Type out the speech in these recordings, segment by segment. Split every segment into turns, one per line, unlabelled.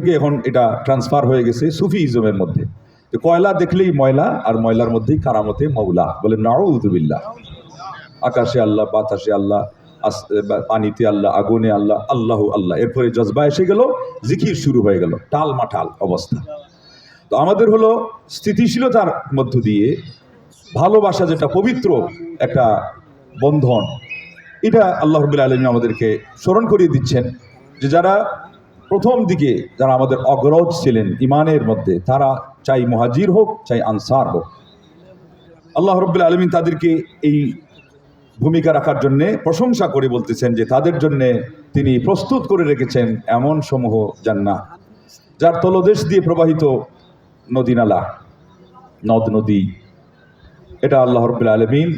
থেকে এখন এটা ট্রান্সফার হয়ে গেছে সুফিইজমের মধ্যে। তো কয়লা দেখলেই ময়লা, আর ময়লার মধ্যেই কারামতে মৌলা, বলে নাউযুবিল্লাহ। আকাশে আল্লাহ, বাতাসে আল্লাহ, পানিতে আল্লাহ, আগুনে আল্লাহ, আল্লাহ আল্লাহ। এরপরে জজবা এসে গেল, জিকির শুরু হয়ে গেল, টাল মাটাল অবস্থা। তো আমাদের হলো স্থিতিশীলতার মধ্য দিয়ে ভালোবাসা, যেটা পবিত্র একটা বন্ধন, এটা আল্লাহ রাব্বুল আলামিন আমাদেরকে স্মরণ করিয়ে দিচ্ছেন যে যারা প্রথম দিকে যারা আমাদের অগ্রজ ছিলেন ইমানের মধ্যে, তারা চাই মুহাজির হোক চাই আনসার হোক, আল্লাহ রাব্বুল আলামিন তাদেরকে এই ভূমিকা রাখার জন্যে প্রশংসা করে বলতেছেন যে তাদের জন্যে তিনি প্রস্তুত করে রেখেছেন এমন সমূহ জান্নাত, যার তলদেশ দিয়ে প্রবাহিত নদী নালা, নদ নদী, এটা আল্লাহ রাব্বুল আলামিন,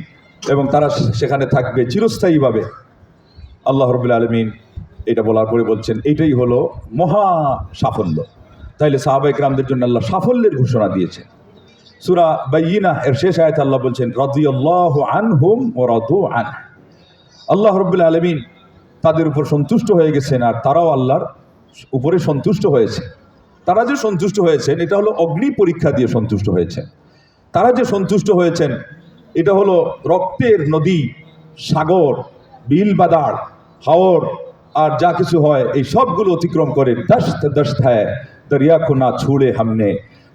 এবং তারা সেখানে থাকবে চিরস্থায়ীভাবে। আল্লাহ রাব্বুল আলামিন এটা বলার পরে বলছেন এটাই হলো মহা সাফল্য। তাইলে সাহাবায়ে কেরামদের জন্য আল্লাহ সাফল্যের ঘোষণা দিয়েছেন। সূরা বাইয়িনা এর শেষ আয়াতে আল্লাহ বলছেন রাদিয়াল্লাহু আনহুম ওয়া রাদু আন। আল্লাহ রাব্বুল আলামিন তাদের উপর সন্তুষ্ট হয়ে গেছেন, আর তারাও আল্লাহর উপরে সন্তুষ্ট হয়েছে। তারা যে সন্তুষ্ট হয়েছেন এটা হলো অগ্নি পরীক্ষা দিয়ে সন্তুষ্ট হয়েছেন। তারা যে সন্তুষ্ট হয়েছেন এটা হলো রক্তের নদী, সাগর, বিল বাদার, হাওর আর যা কিছু হয় এই সবগুলো অতিক্রম করে দস্ত দস্ত হ্যায় দরিয়া को ना छूड़े हमने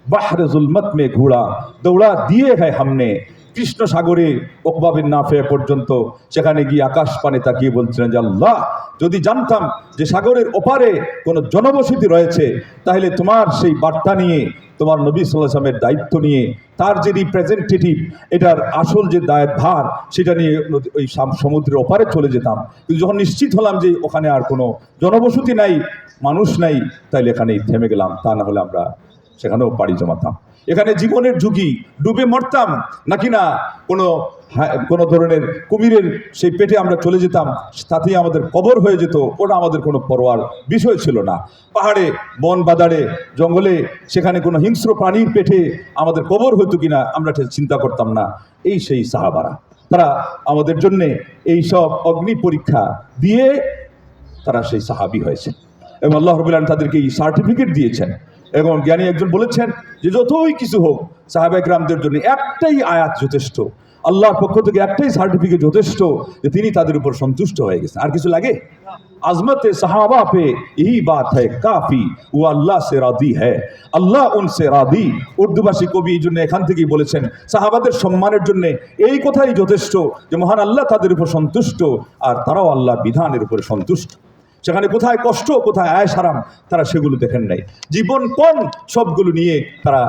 বাহর জুলমত মে ঘোড়া দৌড়া দিয়ে হ্যায় हमने। কৃষ্ণ সাগরে উকবা বিন নাফে পর্যন্ত সেখানে গিয়ে আকাশ পানে তাকিয়ে বলছিলেন যে আল্লাহ, যদি জানতাম যে সাগরের ওপারে কোনো জনবসতি রয়েছে, তাহলে তোমার সেই বার্তা নিয়ে, তোমার নবী সাল্লাল্লাহু আলাইহি ওয়াসাল্লামের দায়িত্ব নিয়ে, তার যে রিপ্রেজেন্টেটিভ, এটার আসল যে দায়ের ভার, সেটা নিয়ে ওই সমুদ্রের ওপারে চলে যেতাম। কিন্তু যখন নিশ্চিত হলাম যে ওখানে আর কোনো জনবসতি নাই, মানুষ নাই, তাইলে এখানেই থেমে গেলাম, তা না হলে আমরা সেখানেও পাড়ি জমাতাম। এখানে জীবনের ঝুঁকি, ডুবে মরতাম নাকি না কোনো ধরনের কুমিরের সেই পেটে আমরা চলে যেতাম, তাতেই আমাদের কবর হয়ে যেত, ওটা আমাদের কোনো পরোয়ার বিষয় ছিল না। পাহাড়ে, বন বাদারে, জঙ্গলে, সেখানে কোনো হিংস্র প্রাণীর পেটে আমাদের কবর হতো কিনা আমরা চিন্তা করতাম না। এই সেই সাহাবারা, তারা আমাদের জন্যে এই সব অগ্নি পরীক্ষা দিয়ে তারা সেই সাহাবী হয়েছে, এবং আল্লাহ রাব্বুল আলামিন তাদেরকে এই সার্টিফিকেট দিয়েছেন। এবং জ্ঞানী একজন বলেছেন যে যতই কিছু হোক সাহাবায়ে কেরামদের জন্য একটাই আয়াত যথেষ্ট, আল্লাহর পক্ষ থেকে একটাই সার্টিফিকেট যথেষ্ট যে তিনি তাদের উপর সন্তুষ্ট হয়ে গেছেন। আর কিছু লাগে? আজমতে সাহাবা পে यही बात है काफी वो अल्लाह से रादी है আল্লাহ उनसे रादी। উর্দুভাষী কবি এই জন্য এখান থেকেই বলেছেন সাহাবাদের সম্মানের জন্য এই কথাই যথেষ্ট যে মহান আল্লাহ তাদের উপর সন্তুষ্ট, আর তারাও আল্লাহ বিধানের উপর সন্তুষ্ট। সেখানে কোথায় কষ্ট, কোথায় আয়েশ হারাম, তারা সেগুলো দেখেন নাই। জীবনপণ সবগুলো নিয়ে তারা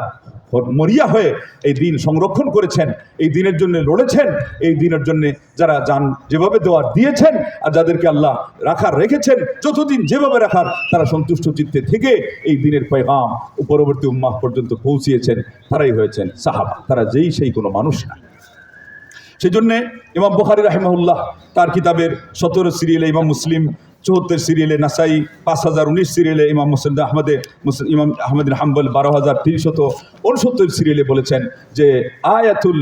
মরিয়া হয়ে এই দিন সংরক্ষণ করেছেন, এই দিনের জন্য লড়েছেন, এই দিনের জন্য যারা যান যেভাবে দেওয়ার দিয়েছেন, আর যাদেরকে আল্লাহ রাখার রেখেছেন, যতদিন যেভাবে রাখার তারা সন্তুষ্ট চিত্তে থেকে এই দিনের পয়গাম ও পরবর্তী উম্মাহ পর্যন্ত পৌঁছিয়েছেন, তারাই হয়েছেন সাহাবা। তারা যেই সেই কোনো মানুষ না। সেই জন্যে ইমাম বুখারী রাহিমাহুল্লাহ তার কিতাবের 17 সিরিয়ালে, ইমাম মুসলিম 74 সিরিয়ালে, নাসাই 5019 সিরিয়ালে, ইমাম ইমাম আহমদ বিন হাম্বল 12369 সিরিয়ালে বলেছেন যে আয়াতুল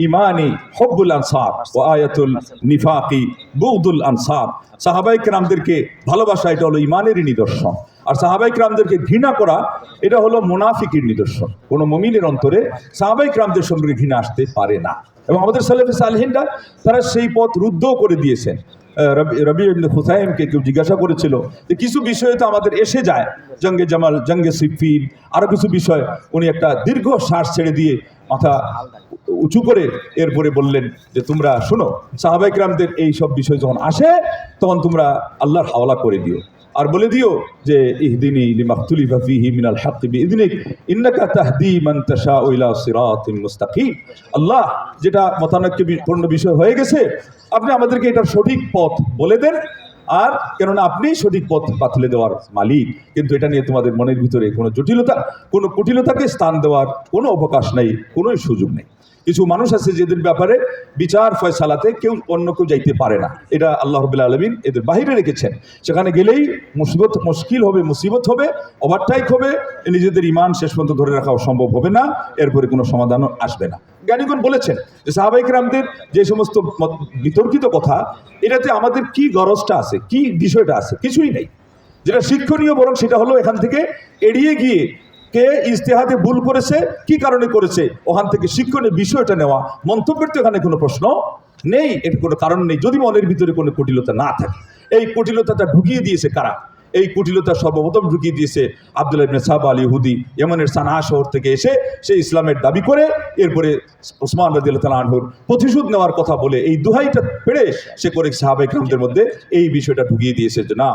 ইমানি হুব্বুল আনসার ওয়া আয়াতুল নিফাকি বুগদুল আনসার। সাহাবায়ে কেরামদেরকে ভালোবাসা এটা হলো ইমানেরই নিদর্শন, আর সাহাবায়ে কেরামদেরকে ঘৃণা করা এটা হলো মুনাফিকের নিদর্শন। কোনো মুমিনের অন্তরে সাহাবায়ে কেরামদের সঙ্গে ঘৃণা আসতে পারে না, এবং আমাদের সালেফে সালেহিনরা তারা সেই পথ রুদ্ধ করে দিয়েছেন। রবি ইবনে হুসাইনকে কেউ জিজ্ঞাসা করেছিল যে কিছু বিষয়ে তো আমাদের এসে যায়, জঙ্গে জামাল, জঙ্গে সিফিন, আরও কিছু বিষয়, উনি একটা দীর্ঘ শ্বাস ছেড়ে দিয়ে মাথা উঁচু করে এরপরে বললেন যে তোমরা শোনো, সাহাবায়ে কেরামদের এই সব বিষয় যখন আসে তখন তোমরা আল্লাহর হাওলা করে দিও, আর বলে দিও যে ইহদিনী লিমাখতুলিফা ফীহি মিনাল হাক্কি বিইذনিক ইন্নাকা তাহদি মান তাশাউ ইলা সিরাতিন মুস্তাকিম। আল্লাহ যেটা মতানৈক্যপূর্ণ বিষয় হয়ে গেছে, আপনি আমাদেরকে এটার সঠিক পথ বলে দেন, আর কেননা আপনি সঠিক পথ বাতলে দেওয়ার মালিক। কিন্তু এটা নিয়ে তোমাদের মনের ভিতরে কোনো জটিলতা, কোনো কুটিলতাকে স্থান দেওয়ার কোনো অবকাশ নেই, কোনো সুযোগ নেই। কিছু মানুষ আছে যেদের ব্যাপারে বিচার ফয়সালাতে অন্য কেউ যাইতে পারে না, এটা আল্লাহ রাব্বুল আলামিন এদের বাহিরে রেখেছেন। সেখানে গেলেই মুশকিল হবে, মুসিবত হবে, ওভারটাইক হবে, নিজেদের ইমান শেষ পর্যন্ত ধরে রাখা সম্ভব হবে না, এরপরে কোনো সমাধানও আসবে না। জ্ঞানীগণ বলেছেন যে সাহাবায়ে কেরামদের যে সমস্ত বিতর্কিত কথা, এটাতে আমাদের কি গরজটা আছে, কি বিষয়টা আছে, কিছুই নেই। যেটা শিক্ষণীয় বরং সেটা হলো এখান থেকে এড়িয়ে গিয়ে কে ইজতেহাদে ভুল করেছে, কি কারণে করেছে, ওখান থেকে শিক্ষণীয় বিষয়টা নেওয়া। মন্তব্যের তো এখানে কোনো প্রশ্ন নেই, এর কোনো কারণ নেই, যদি মনের ভিতরে কোনো কুটিলতা না থাকে। এই কুটিলতাটা ঢুকিয়ে দিয়েছে কারা? এই কুটিলতা সর্বপ্রথম ঢুকিয়ে দিয়েছে আব্দুল্লাহ ইবনে সাবা আল ইহুদি, ইয়েমেনের সানা শহর থেকে এসে সে ইসলামের দাবি করে এরপরে ওসমান রাদিয়াল্লাহু তাআলা আনহুর প্রতিশোধ নেওয়ার কথা বলে এই দুহাইটা পেড়ে সে করে সাহাবায়ে কিরামদের মধ্যে এই বিষয়টা ঢুকিয়ে দিয়েছে যে না,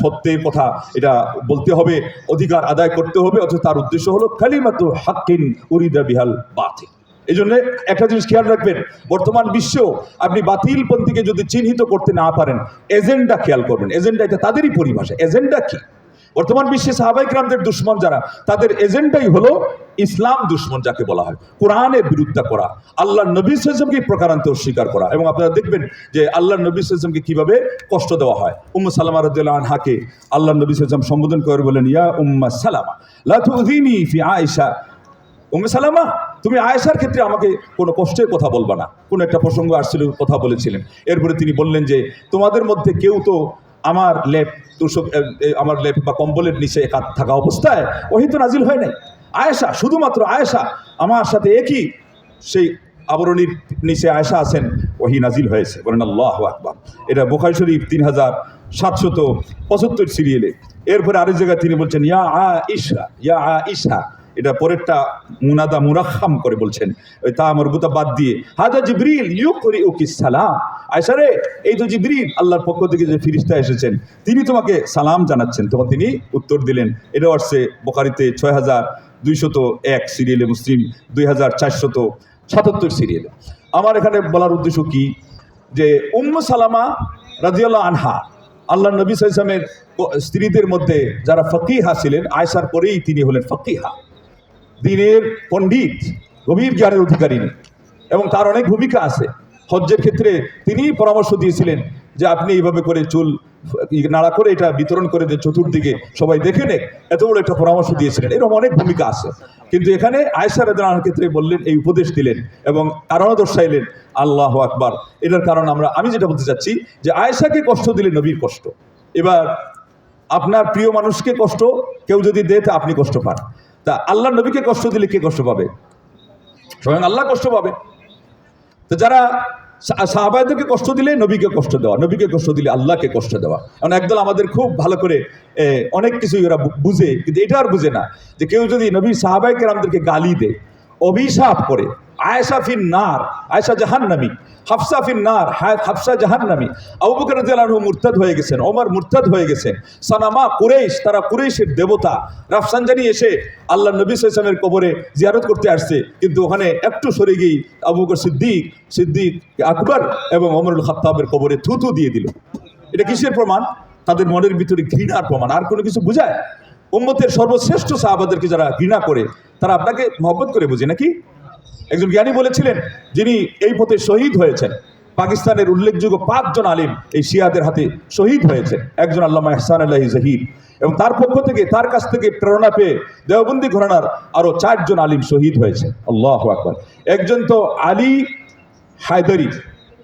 সত্যের কথা এটা বলতে হবে, অধিকার আদায় করতে হবে, অথচ তার উদ্দেশ্য হলো কালিমাতু হাক্কিন উরিদা বিহাল বাতিল। এই জন্য একটা জিনিস খেয়াল রাখবেন, বর্তমান বিশ্বেও আপনি বাতিলপন্থীকে যদি চিহ্নিত করতে না পারেন, এজেন্ডা খেয়াল করবেন। এজেন্ডা এটা তাদেরই পরিভাষা। এজেন্ডা কি? বর্তমান বিশ্বে সাহাবায়ে কিরামদের দুশমন যারা, তাদের এজেন্ডাই হলো ইসলাম দুশমন যাকে বলা হয়, কোরআনের বিরুদ্ধে করা, আল্লাহ নবী সাল্লাল্লাহু আলাইহি ওয়াসাল্লামকে প্রকারান্ত অস্বীকার করা। এবং আপনারা দেখবেন যে আল্লাহ নবী সাল্লাল্লাহু আলাইহি ওয়াসাল্লামকে কিভাবে কষ্ট দেওয়া হয়। উম্মু সালামা রাদিয়াল্লাহু আনহাকে আল্লাহ নবী সাল্লাল্লাহু আলাইহি ওয়াসাল্লাম সম্বোধন করে বলেন, ইয়া উম্মা সালামা লা তুযিনি ফি আয়েশা। উম্মে সালামা, তুমি আয়েশার ক্ষেত্রে আমাকে কোনো কষ্টের কথা বলবা না। কোনো একটা প্রসঙ্গ আসছিল, কথা বলেছিলেন। এরপরে তিনি বললেন যে তোমাদের মধ্যে কেউ তো আমার লেপ তুষক আমার লেপ বা কম্বলের নিচে থাকা অবস্থায় ওহী তো নাজিল হয় নাই। আয়েশা, শুধুমাত্র আয়েশা আমার সাথে একই সেই আবরণীর নিচে আয়েশা আছেন, ওহী নাজিল হয়েছে। বলেন আল্লাহু আকবার। এটা বুখারী শরীফ 3775 সিরিয়ালে। এরপরে আরেক জায়গায় তিনি বলছেন ইয়া আয়েশা, ইয়া আয়েশা। এটা পরেরটা মুনাদা মুরাখাম করে বলছেন, ওই তা মরবুতা বাদ দিয়ে, হাদা জিবরিল ইউকরিউকিস সালাম। আয়েশা রে, এই তো জিবরিল আল্লাহর পক্ষ থেকে যে ফেরেশতা এসেছেন, তিনি তোমাকে সালাম জানাচ্ছেন। তখন তিনি উত্তর দিলেন। এটা আসছে বুখারীতে 6201 সিরিয়ালে, মুসলিম 2477 সিরিয়ালে। আমার এখানে বলার উদ্দেশ্য কি, যে উম্মু সালামা রাদিয়াল্লাহু আনহা আল্লাহ নবী সাল্লাল্লাহু আলাইহি ওয়াসাল্লামের স্ত্রীদের মধ্যে যারা ফকিহা ছিলেন, আয়েশার পরেই তিনি হলেন ফকিহা, দ্বীনের পণ্ডিত, গভীর জ্ঞানের অধিকারিণী। এবং তার অনেক ভূমিকা আছে। হজ্জের ক্ষেত্রে তিনি পরামর্শ দিয়েছিলেন যে আপনি এইভাবে করে চুল নাড়া করে এটা বিতরণ করে দেন চতুর্দিকে, সবাই দেখে নেক, এত বড় একটা পরামর্শ দিয়েছিলেন। এরকম অনেক ভূমিকা আছে। কিন্তু এখানে আয়েশা রাদিয়াল্লাহু আনহার ক্ষেত্রে বললেন, এই উপদেশ দিলেন এবং কারণও দর্শাইলেন। আল্লাহু আকবার। এটার কারণ আমি যেটা বলতে চাচ্ছি, যে আয়েশাকে কষ্ট দিলে নবীর কষ্ট। এবার আপনার প্রিয় মানুষকে কষ্ট কেউ যদি দেয় তা আপনি কষ্ট পান, তা আল্লাহ নবীকে কষ্ট দিলে কে কষ্ট পাবে? স্বয়ং আল্লাহ কষ্ট পাবে। তো যারা সাহাবাদেরকে কষ্ট দিলে নবীকে কষ্ট দেওয়া, নবীকে কষ্ট দিলে আল্লাহকে কষ্ট দেওয়া। কারণ একদল আমাদের খুব ভালো করে অনেক কিছুই ওরা বুঝে, কিন্তু এটা আর বুঝে না যে কেউ যদি নবী সাহাবায়ে কেরামদেরকে গালি দেয়, অভিশাপ করে, আয়েশা ফিন নার, আয়েশা জাহান্নামী, হাফসা ফিন নার, হাফসা জাহান্নামী, আবু বকর রাদিয়াল্লাহু আনহু মুরতাদ হয়ে গেছেন, ওমর মুরতাদ হয়ে গেছেন, সানামা কুরাইশ, তারা কুরাইশের দেবতা রাফসানজানি এসে আল্লাহ নবী সাল্লাল্লাহু আলাইহি ওয়াসাল্লামের কবরে জিয়ারত করতে আসছে, কিন্তু ওখানে একটু সরে গিয়ে আবু বকর সিদ্দিক আকবর এবং ওমরুল খাত্তাবের কবরে থুতু দিয়ে দিল। এটা কিসের প্রমাণ? তাদের মনের ভিতরে ঘৃণার প্রমাণ। আর কোনো কিছু বুঝায়? উম্মতের সর্বশ্রেষ্ঠ সাহাবাদেরকে যারা ঘৃণা করে, তারা আপনাকে মহব্বত করে বুঝে নাকি? একজন জ্ঞানী বলেছিলেন, যিনি এই পথে শহীদ হয়েছেন, পাকিস্তানের উল্লেখযোগ্য 5 জন আলিম এই শিয়াদের হাতে শহীদ হয়েছেন। একজন আল্লামা ইহসান আলাহি জহির, এবং তার পক্ষ থেকে, তার কাছ থেকে প্রেরণা পেয়ে দেওবন্দি ঘরানার আরো 4 জন আলিম শহীদ হয়েছে। আল্লাহু আকবার। একজন তো আলী হায়দারি,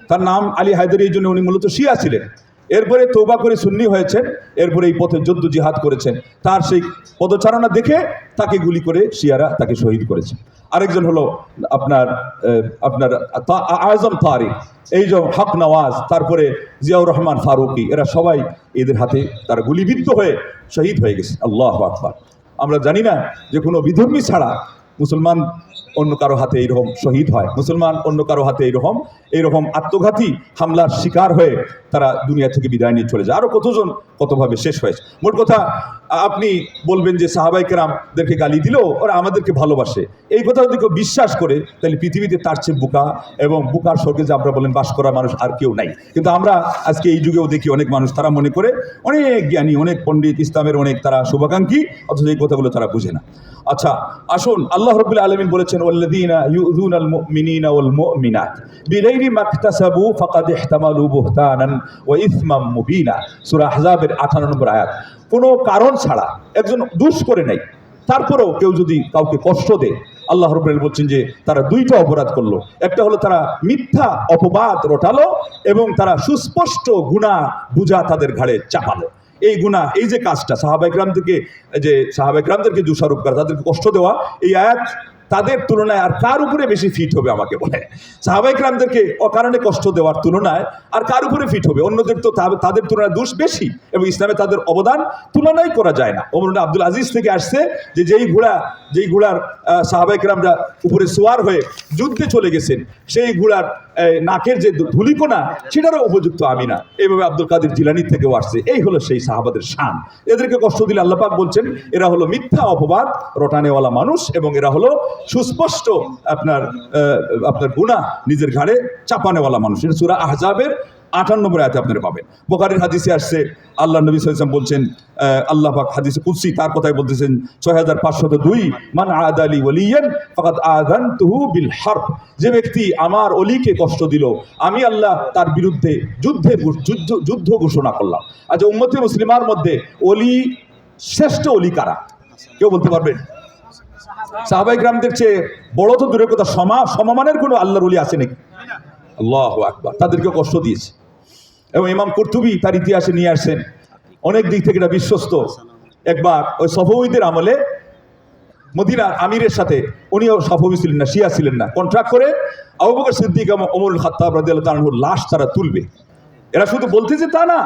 তার নাম আলী হায়দারি, এই জন্য উনি মূলত শিয়া ছিলেন। এরপরে তৌবা করে সুন্নি হয়েছেন, এরপরে এই পথে যুদ্ধ জিহাদ করেছেন। তার সেই পদচারণা দেখে তাকে গুলি করে শিয়ারা তাকে শহীদ করেছে। আরেকজন হলো আপনার আজম তারিক, এই যে হক নওয়াজ, তারপরে জিয়াউর রহমান ফারুকি, এরা সবাই এদের হাতে তারা গুলিবিদ্ধ হয়ে শহীদ হয়ে গেছে। আল্লাহু আকবার। আমরা জানি না যে কোনো বিধর্মী ছাড়া মুসলমান অন্য কারো হাতে এইরকম শহীদ হয়, মুসলমান অন্য কারো হাতে এইরকম আত্মঘাতী হামলার শিকার হয়ে তারা দুনিয়া থেকে বিদায় নিয়ে চলে যায়। আরও কতজন কতভাবে শেষ হয়েছে। মোট কথা, আপনি বলবেন যে সাহাবায়ে কেরামদেরকে গালি দিলেও ওরা আমাদেরকে ভালোবাসে, এই কথা যদি কেউ বিশ্বাস করে, তাহলে পৃথিবীতে তার চেয়ে বোকা এবং বোকার স্বর্গে যে আমরা বলেন বাস করা মানুষ আর কেউ নাই। কিন্তু আমরা আজকে এই যুগেও দেখি অনেক মানুষ, তারা মনে করে অনেক জ্ঞানী, অনেক পণ্ডিত, ইসলামের অনেক তারা শুভাকাঙ্ক্ষী, অথচ এই কথাগুলো তারা বুঝে না। আচ্ছা, আসুন, আল্লাহ রাব্বুল আলামিন বলেছেন, ওয়াল্লাযীনা ইউযুনাল মুমিনিনা ওয়াল মুমিনাত বিগাইরি মাকতাসাবু ফাকাদ ইহতামালু বুহতানান ওয়া ইসমান মুবিনা। সূরা আহজাবের 58 নম্বর আয়াত। কোনো কারণ ছাড়া, একজন দোষ করে নাই, তারপরেও কেউ যদি কাউকে কষ্ট দেয়, আল্লাহ রাব্বুল আলামিন বলছেন যে তারা 2টা অপরাধ করলো। একটা হলো তারা মিথ্যা অপবাদ রটালো, এবং তারা সুস্পষ্ট গুনাহ বুঝা তাদের ঘাড়ে চাপালো। এই গুনাহ, এই যে কাজটা সাহাবা ইকরামদেরকে দোষারোপ করা, তাদেরকে কষ্ট দেওয়া, এই আয়াত তাদের তুলনায় আর কার উপরে বেশি ফিট হবে আমাকে বলে? সাহাবা ইকরামদেরকে অকারণে কষ্ট দেওয়ার তুলনায় আর কার উপরে ফিট হবে? অন্যদের তো তাদের তুলনায় দোষ বেশি এবং ইসলামে তাদের অবদান তুলনাই করা যায় না। ওমর ইবনে আব্দুল আজিজ থেকে আসছে যে যেই ঘোড়ার সাহাবা ইকরামরা উপরে সোয়ার হয়ে যুদ্ধে চলে গেছেন, সেই ঘোড়ার নাকের যে ধুলিকোনা সেটারও উপযুক্ত আমি না। এইভাবে আব্দুল কাদের জিলানী থেকেও আসছে। এই হলো সেই সাহাবাদের শান। এদেরকে কষ্ট দিলে আল্লাহ পাক বলছেন এরা হলো মিথ্যা অপবাদ রটানেওয়ালা মানুষ এবং এরা হলো সুস্পষ্ট আপনার গুনাহ নিজের ঘাড়ে চাপানেওয়ালা মানুষ। এটা সূরা আহজাবের 58 আয়াতে আপনারা পাবেন। বুখারীর হাদিসে আসছে আল্লাহ নবী সাল্লাল্লাহু আলাইহি ওয়াসাল্লাম বলছেন, আল্লাহ পাক হাদিসে কুদসি তার কথাই বলতেছেন 6502, মান আদালি ওয়ালিয়ান ফাকাদ আযানতুহু বিল হারব। যে ব্যক্তি আমার ওলিকে কষ্ট দিল, আমি আল্লাহ তার বিরুদ্ধে যুদ্ধ ঘোষণা করলাম। আচ্ছা, উম্মতে মুসলিমার মধ্যে ওলি, শ্রেষ্ঠ ওলি কারা? কেউ বলতে পারবেন? সাহাবা ইকরামদের চেয়ে বড় তো দূরের কথা, সমমানের কোনো আল্লাহর ওলি আছে নাকি? আল্লাহু আকবার। তাদেরকে কষ্ট দিয়েছে এবং ইমাম কুরতুবী তার ইতিহাসে নিয়ে আসছেন, অনেক দিক থেকে এটা বিশ্বস্ত। একবার ওই সফউইদের আমলে মদিনার আমিরের সাথে, উনিও সফউই ছিলেন না, শিয়া ছিলেন না, কন্ট্রাক্ট করে আবু বকর সিদ্দিক এবং ওমরুল খাত্তাব রাদিয়াল্লাহু তাআলার লাশ তারা তুলবে। এরা শুধু বলতেছে তা না,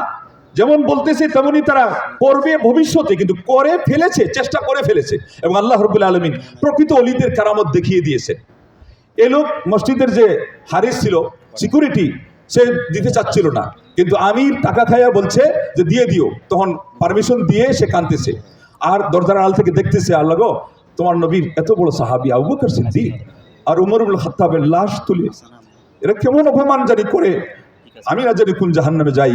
যেমন বলতেছে তেমনি তারা করবে ভবিষ্যতে, কিন্তু করে ফেলেছে, চেষ্টা করে ফেলেছে। এবং আল্লাহ রাব্বুল আলামিন প্রকৃত ওলিদের কারামত দেখিয়ে দিয়েছেন। এ লোক মসজিদের যে হারিস ছিল, সিকিউরিটি, সে দিতে চাচ্ছিল না, কিন্তু আমির টাকা খাইয়া বলছে যে দিয়ে দিও। তখন পারমিশন দিয়ে সে কাঁদতেছে আর দরজার আড়াল থেকে দেখতেছে, আল্লাহ গো, তোমার নবীর এত বড় সাহাবী আবু বকর সিদ্দিক আর উমর ইবনে খাত্তাবের লাশ তুলে, এরা কেমন অপমান জানি করে, আমি না জানি কোন জাহান্নামে যাই।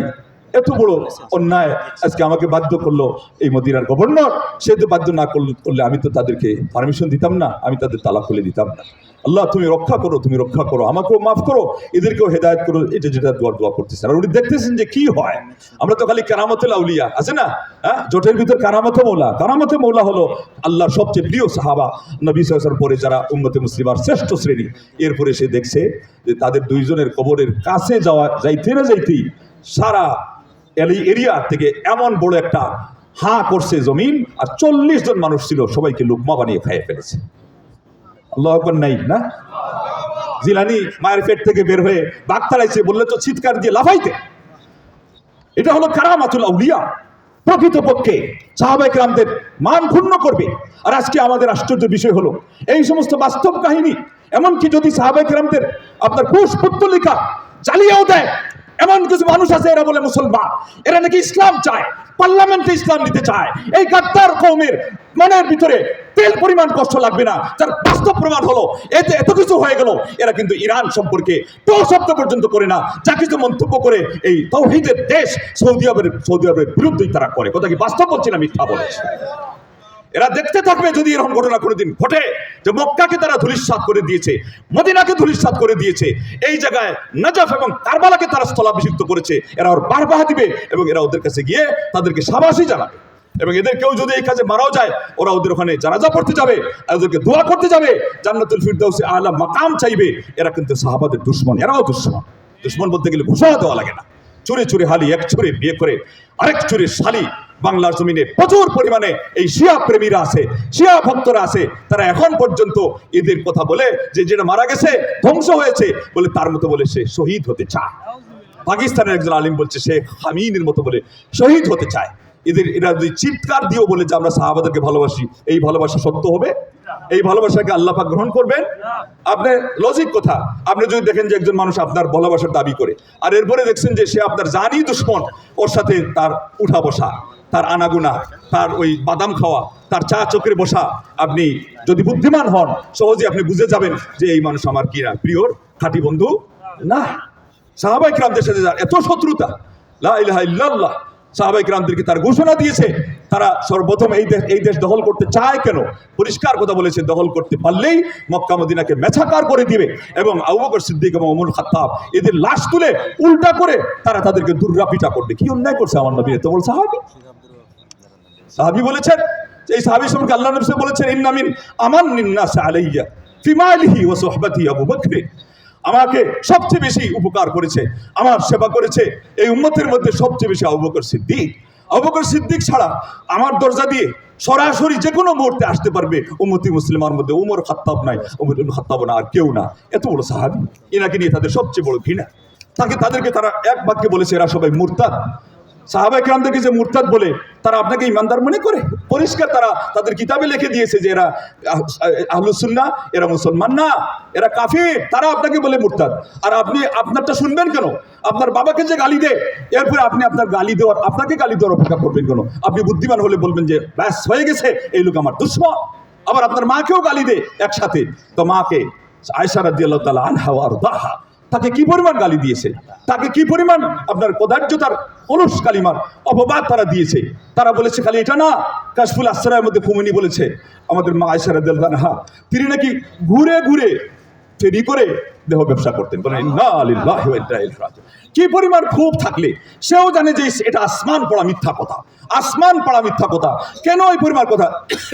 এত বড় অন্যায় আজকে আমাকে বাধ্য করলো এই মদিনার গভর্নর। সে তো বাধ্য না করলে আমি তো তাদেরকে পারমিশন দিতাম না, আমি তাদের তালা খুলে দিতাম না। আল্লাহ তুমি রক্ষা করো, তুমি রক্ষা করো, আমাকেও মাফ করো, এদেরকেও হেদায়েত করো। এটা যেটা দোয়া করতেছেন। আর উনি দেখতেছেন যে কি হয়। আমরা তো খালি কারামতুল আউলিয়া আছে না, হ্যাঁ, জোটের ভিতর কারামতে মৌলা হলো আল্লাহর সবচেয়ে প্রিয় সাহাবা নবী সাল্লাল্লাহু আলাইহি ওয়াসাল্লাম পরে যারা উম্মতে মুসলিমার শ্রেষ্ঠ শ্রেণী। এরপরে সে দেখছে যে তাদের দুইজনের কবরের কাছে যাইতেই সারা এরিয়া থেকে এমন বড় একটা হাঁ করছে জমিন, আর 40 জন মানুষ ছিল, সবাইকে লুকমা বানিয়ে খাইয়ে ফেলেছে। আল্লাহু আকবার নাই না? জিলানী মায়ের পেট থেকে বের হয়ে বাঘ তাড়াইছে বললে তো চিৎকার দিয়ে লাফাইতে। এটা হলো কারামাতুল আউলিয়া। প্রকৃতপক্ষে সাহাবা ইকরামদের মান ক্ষুণ্ণ করবে। আর আজকে আমাদের আশ্চর্য বিষয় হলো এই সমস্ত বাস্তব কাহিনী, এমনকি যদি সাহাবা ইকরামদের আপনার কুশপুত্তলিকা জ্বালিয়েও দেয়, এমন কিছু মানুষ আছে এরা বলে মুসলমান, এরা নাকি ইসলাম চায়, পার্লামেন্টে ইসলাম নিতে চায়। এই গাদ্দার কওমের মনের ভিতরে তেল পরিমাণ কষ্ট লাগবে না, যার বাস্তব প্রমাণ হলো এতে এত কিছু হয়ে গেল। এরা কিন্তু ইরান সম্পর্কে তো শব্দ পর্যন্ত করে না, যা কিছু মন্তব্য করে এই তাওহীদের দেশ সৌদি আরবের বিরুদ্ধেই তারা করে। কথা কি বাস্তব বলছি না মিথ্যা বলছি? এরা দেখতে থাকবে যদি এরকম ঘটনা কোনোদিন ঘটে যে মক্কাকে তারা ধূলিসাৎ করে দিয়েছে, মদিনাকে ধূলিসাৎ করে দিয়েছে, এই জায়গায় নজফ এবং কারবালাকে তারা স্থলাভিষিক্ত করেছে, এরা ওর বারবাহা দিবে এবং এরা ওদের কাছে গিয়ে তাদেরকে শাবাশি জানাবে। এবং এদের কেউ যদি এই কাজে মারাও যায়, ওরা ওদের ওখানে জানাজা পড়তে যাবে, ওদেরকে দোয়া করতে যাবে, জান্নাতুল ফিরদাউসে আলা মাকাম চাইবে। এরা কিন্তু সাহাবাদের দুশমন, এরাও দুশমন বলতে গেলে ঘোষণা দেওয়া লাগে না। চুরে চুরে হালি, এক চুরে বিয়ে করে আরেক চুরে শালি। বাংলার জমিনে প্রচুর পরিমাণে এই শিয়া প্রেমীরা আছে, শিয়া ভক্তরা আছে, তারা এখন পর্যন্ত এদের কথা বলে যে যেটা মারা গেছে, ধ্বংস হয়েছে বলে, তার মতো বলে সে শহীদ হতে চায়। পাকিস্তানের একজন আলিম বলছে সে খামিনের মতো বলে শহীদ হতে চায়। এরা যদি চিৎকার দিয়েও বলে যে আমরা সাহাবাদেরকে ভালোবাসি, এই ভালোবাসা সত্য হবে? এই ভালোবাসাকে আল্লাহ পাক গ্রহণ করবেন? আপনি লজিক কথা, আপনি যদি দেখেন যে একজন মানুষ আপনার ভালোবাসার দাবি করে, আর এরপরে দেখছেন যে সে আপনার জানি দুশ্মন, ওর সাথে তার উঠা বসা, তার আনাগুনা, তার ওই বাদাম খাওয়া, তার চা চক্রে বসা, আপনি যদি বুদ্ধিমান হন সহজে আপনি বুঝে যাবেন যে এই মানুষ আমার কি না প্রিয়র খাঁটি বন্ধু না। সাহাবা ইকরামদের সাথে এত শত্রুতা, লা ইলাহা ইল্লাল্লাহ। সাহাবা ইকরামদেরকে তার ঘোষণা দিয়েছে তারা সর্বপ্রথম এই দেশ দখল করতে চায় কেন? পরিষ্কার কথা বলেছে, দখল করতে পারলেই মক্কা মদিনাকে মেছাকার করে দিবে এবং আবু বকর সিদ্দিক এবং ওমর খাত্তাব এদের লাশ তুলে উল্টা করে তারা তাদেরকে দুর্রাপিটা করবে। কি অন্যায় করছে আমার নবী এত বড় সাহাবী বলেছেন, এই সাহাবী সম্পর্কে আল্লাহ নবী বলেছেন, ইন্না মিন আমান্নিন নাস আলাইয়া ফি মালিহি ওয়া সুহবাতি আবু বকর। আমাকে সবচেয়ে বেশি উপকার করেছে, আমার সেবা করেছে এই উম্মতের মধ্যে সবচেয়ে বেশি আবু বকর সিদ্দিক। আবু বকর সিদ্দিক ছাড়া আমার দরজা দিয়ে সরাসরি যে কোনো মুহূর্তে আসতে পারবে উম্মতি মুসলিমার মধ্যে উমর খাত্তাব নাই, উমর ইবনে খাত্তাব না, আর কেউ না। এত বড় সাহাবী, এনাকে নিয়ে তাদের সবচেয়ে বড় ঘৃণা। তাদেরকে তারা এক বাক্যে বলেছে এরা সবাই মুরতাদ। সাহাবায়ে কেরামদেরকে যে মুরতাদ বলে, তারা আপনাকে ইমানদার মনে করে? পরিষ্কার তারা তাদের কিতাবে লিখে দিয়েছে যে এরা আহলুস সুন্নাহ, এরা মুসলমান না, এরা কাফির। তারা আপনাকে বলে মুরতাদ। আর আপনি আপনারটা শুনবেন কেন? আপনার বাবাকে যে গালি দেয়, এরপরে আপনি আপনার আপনাকে গালি দেওয়ার অপেক্ষা করবেন কেন? আপনি বুদ্ধিমান হলে বলবেন যে ব্যাস হয়ে গেছে, এই লোক আমার দুশমন। আবার আপনার মাকেও গালি দেয় একসাথে। তো মাকে আয়েশা রাদিয়াল্লাহু তাআলা আনহা ওয়া আরদাহা, তাকে কি পরিমাণ গালি দিয়েছে, তাকে কি পরিমাণ আপনার কদার্যতার অলস কালিমার অপবাদ তারা দিয়েছে। তারা বলেছে খালি এটা না, কাশফুল আসরারের মধ্যে খুমেনি বলেছে আমাদের মা আয়েশা রাদিয়াল্লাহু আনহা, তিনি নাকি ঘুরে ঘুরে ফেরি করে দেহ ব্যবসা করতেন। বলেন ইন্না লিল্লাহি ওয়া ইন্না ইলাইহি রাজিউন। কি পরিমাণ ক্ষোভ থাকলে সেও জানে যে এটা আসমান পড়া মিথ্যা কথা, আসমান পড়া মিথ্যা কথা। কেন এই পরিমাণ কথা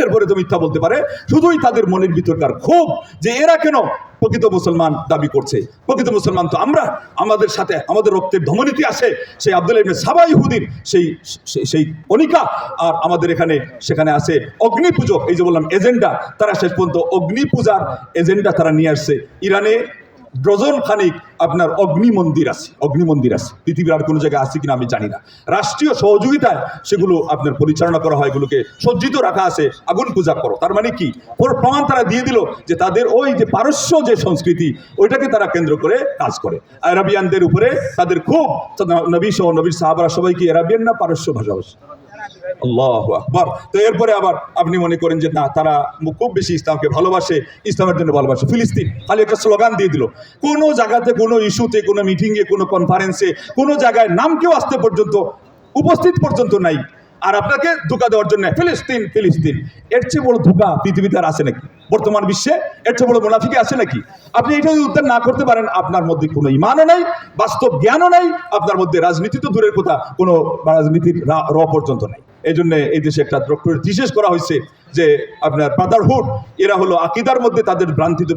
এরপরে তো মিথ্যা বলতে পারে? শুধুই তাদের মনের ভিতরকার ক্ষোভ যে এরা কেন প্রকৃত মুসলমান দাবি করছে। প্রকৃত মুসলমান তো আমরা, আমাদের সাথে আমাদের রক্তের ধমনীতি আছে সেই আব্দুল্লাহ ইবনে সাবা ইহুদির সেই কণিকা। আর আমাদের সেখানে আছে অগ্নি পূজক। এই যে বললাম এজেন্ডা, তারা শেষ পর্যন্ত অগ্নি পূজার এজেন্ডা তারা নিয়ে আসছে। ইরানে ডজন খানিক আপনার অগ্নি মন্দির আছে। পৃথিবীর আর কোনো জায়গায় আছে কিনা আমি জানি না। রাষ্ট্রীয় সহযোগিতায় সেগুলো আপনার পরিচালনা করা হয়, এগুলোকে সজ্জিত রাখা আছে, আগুন পূজা করো। তার মানে কি প্রমাণ তারা দিয়ে দিল যে তাদের ওই যে পারস্য যে সংস্কৃতি, ওইটাকে তারা কেন্দ্র করে কাজ করে। আরবিয়ানদের উপরে তাদের খুব, নবী সহ নবীর সাহাবারা সবাই কি আরবিয়ান না পারস্য ভাষাভাষী? আল্লাহু আকবার। তো এরপরে আবার আপনি মনে করেন যে না, তারা খুব বেশি ইসলামকে ভালোবাসে, ইসলামের জন্য ভালোবাসে। ফিলিস্তিন খালি একটা স্লোগান দিয়ে দিল। কোনো জায়গাতে, কোনো ইস্যুতে, কোনো মিটিংয়ে, কোনো কনফারেন্সে, কোনো জায়গায় নাম কেউ আসতে পর্যন্ত, উপস্থিত পর্যন্ত নাই। আর আপনাকে ধোঁকা দেওয়ার জন্য ফিলিস্তিন ফিলিস্তিন। এর চেয়ে বড় ধোঁকা পৃথিবীতে আর আছে নাকি? বর্তমান বিশ্বে এর চেয়ে বড় মুনাফিকি আছে নাকি? আপনি এটা যদি উত্তর না করতে পারেন, আপনার মধ্যে কোনো ইমানও নাই, বাস্তব জ্ঞানও নাই, আপনার মধ্যে রাজনীতি তো দূরের কথা, কোনো রাজনীতির পর্যন্ত নাই। এই জন্য এই দেশে একটা ডক্টরেট থিসিস করা হয়েছে যে আপনার ব্রাদারহুড, এরা হলো আকিদার মধ্যে তাদের